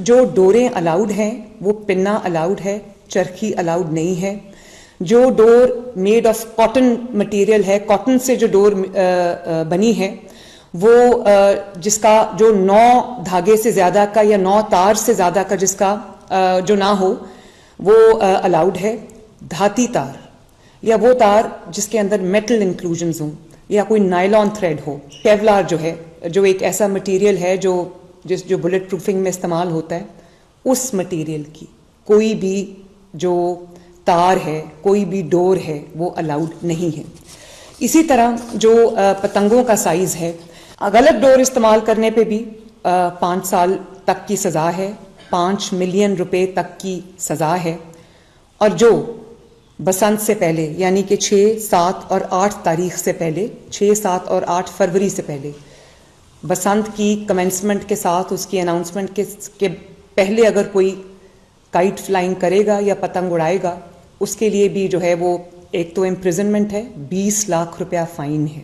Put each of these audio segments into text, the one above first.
جو ڈوریں الاؤڈ ہیں وہ پنا الاؤڈ ہے, چرخی الاؤڈ نہیں ہے. جو ڈور میڈ آف کاٹن مٹیریل ہے, کاٹن سے جو ڈور بنی ہے وہ جس کا جو 9 دھاگے سے زیادہ کا یا 9 تار سے زیادہ کا جس کا جو نہ ہو وہ الاؤڈ ہے. دھاتی تار یا وہ تار جس کے اندر میٹل انکلوژنز ہوں یا کوئی نائلون تھریڈ ہو. کیولار جو ہے, جو ایک ایسا مٹیریل ہے جو بلٹ پروفنگ میں استعمال ہوتا ہے, اس مٹیریل کی کوئی بھی جو تار ہے, کوئی بھی ڈور ہے وہ الاؤڈ نہیں ہے. اسی طرح جو پتنگوں کا سائز ہے, غلط ڈور استعمال کرنے پہ بھی 5 سال تک کی سزا ہے, 5 ملین روپے تک کی سزا ہے. اور جو بسنت سے پہلے یعنی کہ 6, 7 اور 8 تاریخ سے پہلے, 6, 7 اور 8 فروری سے پہلے, بسنت کی کمنسمنٹ کے ساتھ اس کی اناؤنسمنٹ کے پہلے اگر کوئی کائٹ فلائنگ کرے گا یا پتنگ اڑائے گا, اس کے لیے بھی جو ہے وہ ایک تو امپریزنمنٹ ہے, 20 لاکھ روپیہ فائن ہے.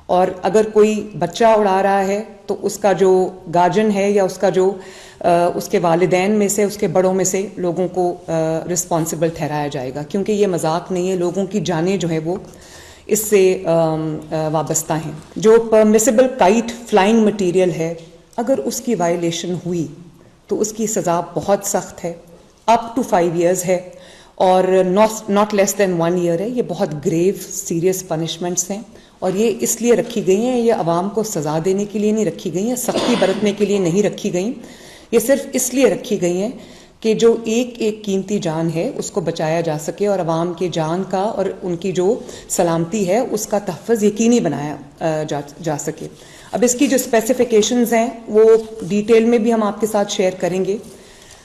اور اگر کوئی بچہ اڑا رہا ہے تو اس کا جو گارجن ہے یا اس کا جو اس کے والدین میں سے, اس کے بڑوں میں سے لوگوں کو رسپانسبل ٹھہرایا جائے گا, کیونکہ یہ مذاق نہیں ہے. لوگوں کی جانیں جو ہے وہ اس سے وابستہ ہیں. جو پرمیسیبل کائٹ فلائنگ مٹیریل ہے, اگر اس کی وائلیشن ہوئی تو اس کی سزا بہت سخت ہے, اپ ٹو 5 ایئرز ہے اور ناٹ لیس دین 1 ایئر ہے. یہ بہت گریو سیریس پنشمنٹس ہیں اور یہ اس لیے رکھی گئی ہیں, یہ عوام کو سزا دینے کے لیے نہیں رکھی گئی ہیں, سختی برتنے کے لیے نہیں رکھی گئیں. یہ صرف اس لیے رکھی گئی ہیں کہ جو ایک قیمتی جان ہے اس کو بچایا جا سکے اور عوام کے جان کا اور ان کی جو سلامتی ہے اس کا تحفظ یقینی بنایا جا سکے. اب اس کی جو اسپیسیفیکیشنز ہیں وہ ڈیٹیل میں بھی ہم آپ کے ساتھ شیئر کریں گے,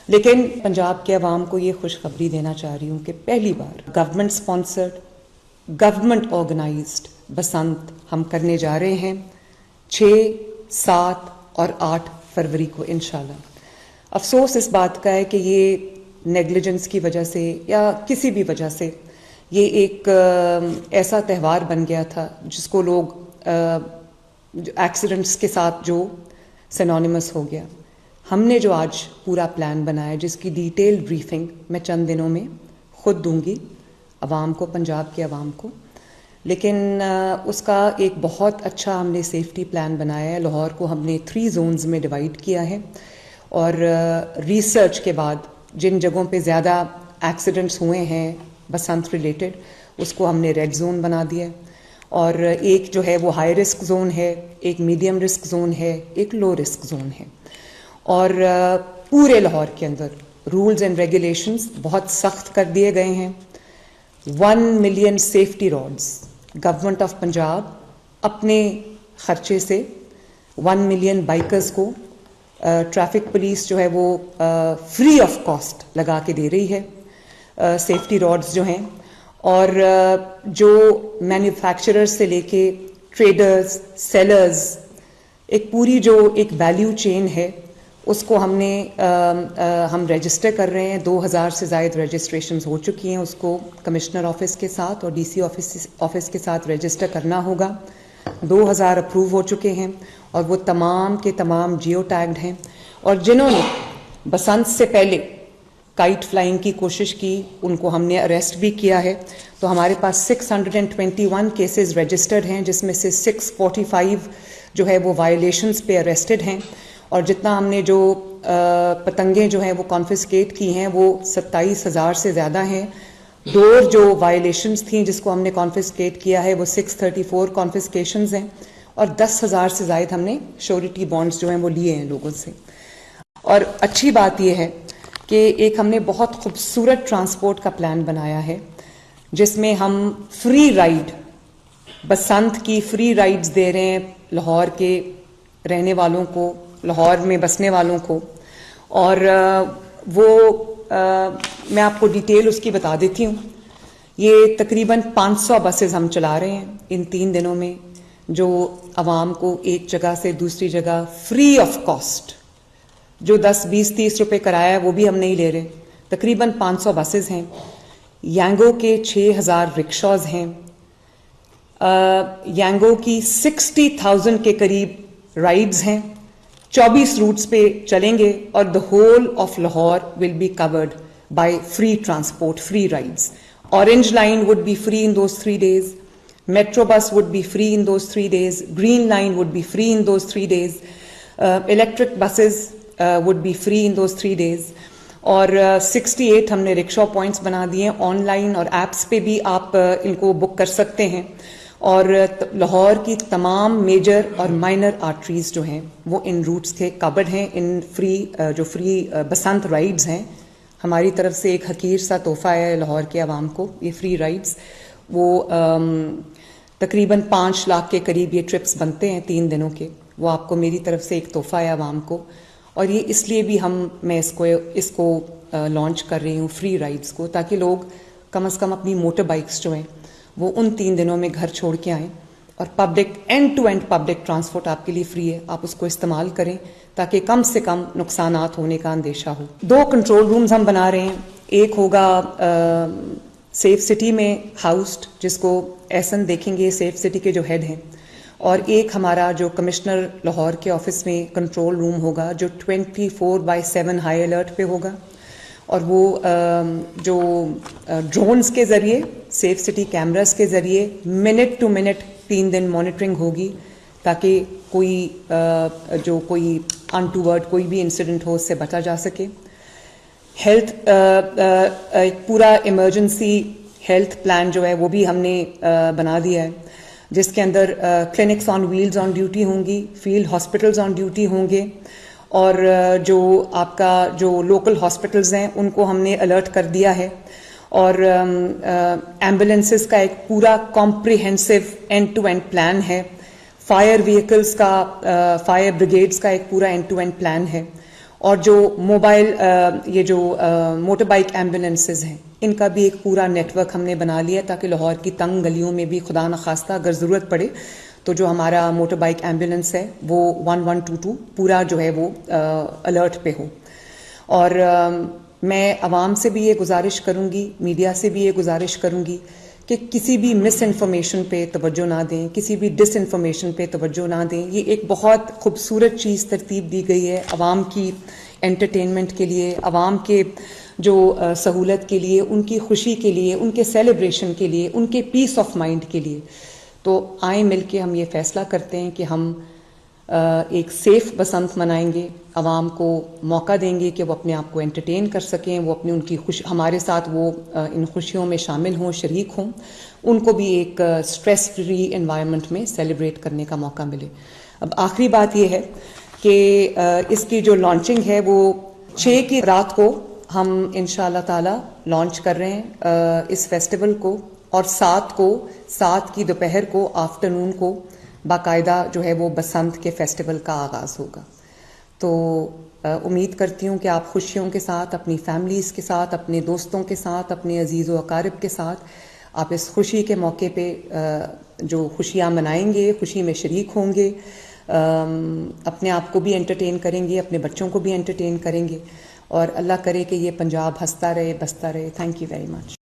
لیکن پنجاب کے عوام کو یہ خوشخبری دینا چاہ رہی ہوں کہ پہلی بار government sponsored, government organised Basant ہم کرنے جا رہے ہیں 6, 7 اور 8 فروری کو انشاءاللہ. افسوس اس بات کا ہے کہ یہ نیگلیجنس کی وجہ سے یا کسی بھی وجہ سے یہ ایک ایسا تہوار بن گیا تھا جس کو لوگ ایکسیڈنٹس کے ساتھ جو سینونیمس ہو گیا. ہم نے جو آج پورا پلان بنایا جس کی ڈیٹیل بریفنگ میں چند دنوں میں خود دوں گی عوام کو, پنجاب کے عوام کو, لیکن اس کا ایک بہت اچھا ہم نے سیفٹی پلان بنایا ہے. لاہور کو ہم نے 3 زونز میں ڈیوائڈ کیا ہے اور ریسرچ کے بعد جن جگہوں پہ زیادہ ایکسیڈنٹس ہوئے ہیں بسنت ریلیٹڈ اس کو ہم نے ریڈ زون بنا دیا ہے. اور ایک جو ہے وہ ہائی رسک زون ہے, ایک میڈیم رسک زون ہے, ایک لو رسک زون ہے. اور پورے لاہور کے اندر رولز اینڈ ریگولیشنز بہت سخت کر دیے گئے ہیں. 1 million safety rods government of Punjab اپنے خرچے سے 1 ملین بائکرز کو ٹریفک پولیس جو ہے وہ فری آف کاسٹ لگا کے دے رہی ہے سیفٹی راڈز جو ہیں. اور جو مینوفیکچرر سے لے کے ٹریڈرز, سیلرز, ایک پوری جو ایک ویلیو چین ہے اس کو ہم رجسٹر کر رہے ہیں. 2000 سے زائد رجسٹریشنز ہو چکی ہیں. اس کو کمشنر آفس کے ساتھ اور ڈی سی آفس کے ساتھ رجسٹر کرنا ہوگا. 2000 اپروو ہو چکے ہیں اور وہ تمام کے تمام جیو ٹیگڈ ہیں. اور جنہوں نے بسنت سے پہلے کائٹ فلائنگ کی کوشش کی ان کو ہم نے اریسٹ بھی کیا ہے. تو ہمارے پاس 621 کیسز رجسٹرڈ ہیں جس میں سے 645 جو ہے وہ وائلیشنز پہ اریسٹڈ ہیں. اور جتنا ہم نے جو پتنگیں جو ہیں وہ کانفسکیٹ کی ہیں وہ 27,000 سے زیادہ ہیں. ڈور جو وائلیشنز تھیں جس کو ہم نے کانفسکیٹ کیا ہے وہ 634 کانفسکیشنز ہیں. اور 10,000 سے زائد ہم نے شیورٹی بانڈز جو ہیں وہ لیے ہیں لوگوں سے. اور اچھی بات یہ ہے کہ ایک ہم نے بہت خوبصورت ٹرانسپورٹ کا پلان بنایا ہے جس میں ہم فری رائڈ, بسنت کی فری رائڈز دے رہے ہیں لاہور کے رہنے والوں کو, لاہور میں بسنے والوں کو. اور وہ میں آپ کو ڈیٹیل اس کی بتا دیتی ہوں. یہ تقریباً 500 بسز ہم چلا رہے ہیں ان 3 دنوں میں جو عوام کو ایک جگہ سے دوسری جگہ فری آف کاسٹ, جو 10, 20, 30 روپے کرایہ ہے وہ بھی ہم نہیں لے رہے. تقریباً 500 بسز ہیں. یانگو کے 6,000 رکشاز ہیں. یانگو کی 60,000 کے قریب رائڈز ہیں. 24 روٹس پہ چلیں گے اور the whole of Lahore will be covered by free transport, free rides. Orange line would be free in those 3 days. Metro bus would be free in those 3 days. Green line would be free in those 3 days. Electric buses would be free in those 3 days. اور 68 ہم نے رکشا points بنا دیے ہیں. On line اور apps پہ بھی آپ ان کو بک کر سکتے ہیں. اور لاہور کی تمام میجر اور مائنر آرٹریز جو ہیں وہ ان روٹس کے کورڈ ہیں. ان فری بسنت رائڈز ہیں, ہماری طرف سے ایک حقیر سا تحفہ ہے لاہور کے عوام کو. یہ فری رائڈز وہ تقریباً 5 لاکھ کے قریب یہ ٹرپس بنتے ہیں 3 دنوں کے. وہ آپ کو میری طرف سے ایک تحفہ ہے عوام کو. اور یہ اس لیے بھی میں اس کو لانچ کر رہی ہوں فری رائڈز کو, تاکہ لوگ کم از کم اپنی موٹر بائکس جو ہیں وہ ان 3 دنوں میں گھر چھوڑ کے آئیں. اور public end to end public transport آپ کے لیے فری ہے, آپ اس کو استعمال کریں تاکہ کم سے کم نقصانات ہونے کا اندیشہ ہو. 2 کنٹرول رومز ہم بنا رہے ہیں. ایک ہوگا سیف سٹی میں ہاؤسڈ, جس کو ایسن دیکھیں گے سیف سٹی کے جو ہیڈ ہیں. اور ایک ہمارا جو کمشنر لاہور کے آفس میں کنٹرول روم ہوگا جو 24/7 ہائی الرٹ پہ ہوگا. اور وہ جو ڈرونز کے ذریعے, سیف سٹی کیمراز کے ذریعے منٹ ٹو منٹ 3 دن مانیٹرنگ ہوگی, تاکہ کوئی انٹوورڈ کوئی بھی انسیڈنٹ ہو اس سے بچا جا سکے. ہیلتھ ایک پورا ایمرجنسی ہیلتھ پلان جو ہے وہ بھی ہم نے بنا دیا ہے, جس کے اندر clinics on wheels on duty ہوں گی, فیلڈ ہاسپٹلز آن ڈیوٹی ہوں گے. اور جو آپ کا جو لوکل ہاسپٹلز ہیں ان کو ہم نے الرٹ کر دیا ہے. اور ایمبولینسز کا ایک پورا comprehensive end to end plan ہے. فائر وہیکلز کا, فائر بریگیڈز کا ایک پورا اینڈ ٹو اینڈ پلان ہے. اور جو موبائل یہ جو موٹر بائک ایمبولینسز ہیں ان کا بھی ایک پورا نیٹ ورک ہم نے بنا لیا, تاکہ لاہور کی تنگ گلیوں میں بھی خدا نخواستہ اگر ضرورت پڑے تو جو ہمارا موٹر بائک ایمبولینس ہے وہ 1122 پورا جو ہے وہ الرٹ پہ ہو. اور میں عوام سے بھی یہ گزارش کروں گی, میڈیا سے بھی یہ گزارش کروں گی کہ کسی بھی مس انفارمیشن پہ توجہ نہ دیں, کسی بھی ڈس انفارمیشن پہ توجہ نہ دیں. یہ ایک بہت خوبصورت چیز ترتیب دی گئی ہے عوام کی انٹرٹینمنٹ کے لیے, عوام کے جو سہولت کے لیے, ان کی خوشی کے لیے, ان کے سیلیبریشن کے لیے, ان کے پیس آف مائنڈ کے لیے. تو آئیں مل کے ہم یہ فیصلہ کرتے ہیں کہ ہم ایک سیف بسنت منائیں گے, عوام کو موقع دیں گے کہ وہ اپنے آپ کو انٹرٹین کر سکیں, وہ ان کی ہمارے ساتھ وہ ان خوشیوں میں شامل ہوں, شریک ہوں, ان کو بھی ایک سٹریس فری انوائرمنٹ میں سیلیبریٹ کرنے کا موقع ملے. اب آخری بات یہ ہے کہ اس کی جو لانچنگ ہے وہ 6 کی رات کو ہم انشاءاللہ تعالی لانچ کر رہے ہیں اس فیسٹیول کو, اور 7 کی دوپہر کو آفٹرنون کو باقاعدہ جو ہے وہ بسنت کے فیسٹیول کا آغاز ہوگا. تو امید کرتی ہوں کہ آپ خوشیوں کے ساتھ, اپنی فیملیز کے ساتھ, اپنے دوستوں کے ساتھ, اپنے عزیز و اقارب کے ساتھ آپ اس خوشی کے موقع پہ جو خوشیاں منائیں گے, خوشی میں شریک ہوں گے, اپنے آپ کو بھی انٹرٹین کریں گے, اپنے بچوں کو بھی انٹرٹین کریں گے, اور اللہ کرے کہ یہ پنجاب ہنستا رہے, بستا رہے. Thank you very much.